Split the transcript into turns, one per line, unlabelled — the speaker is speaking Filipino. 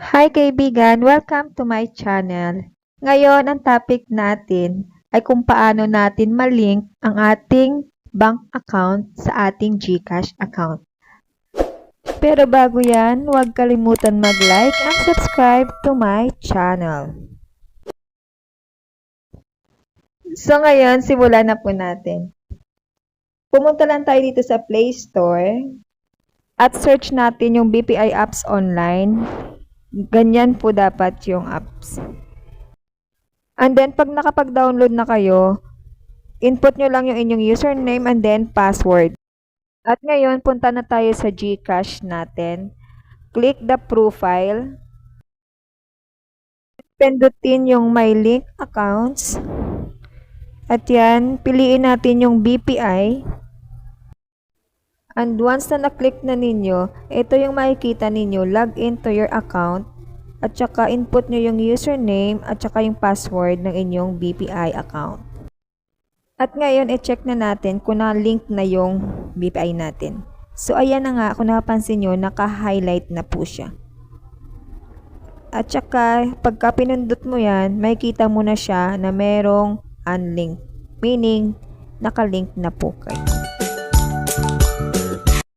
Hi kaibigan! Welcome to my channel. Ngayon, ang topic natin ay kung paano natin malink ang ating bank account sa ating GCash account. Pero bago yan, huwag kalimutan mag-like and subscribe to my channel. So ngayon, simulan na po natin. Pumunta lang tayo dito sa Play Store at search natin yung BPI apps online. Ganyan po dapat yung apps. And then, pag nakapag-download na kayo, input nyo lang yung inyong username and then password. At ngayon, punta na tayo sa GCash natin. Click the profile. Pindutin yung My Link Accounts. At yan, piliin natin yung BPI. And once na na-click na ninyo, ito yung makikita ninyo, log into your account. At saka input nyo yung username at saka yung password ng inyong BPI account. At ngayon, i-check na natin kung na-link na yung BPI natin. So, ayan na nga, kung napansin nyo, naka-highlight na po siya. At saka, pagka pinundot mo yan, makikita mo na siya na merong unlink. Meaning, naka-link na po kayo.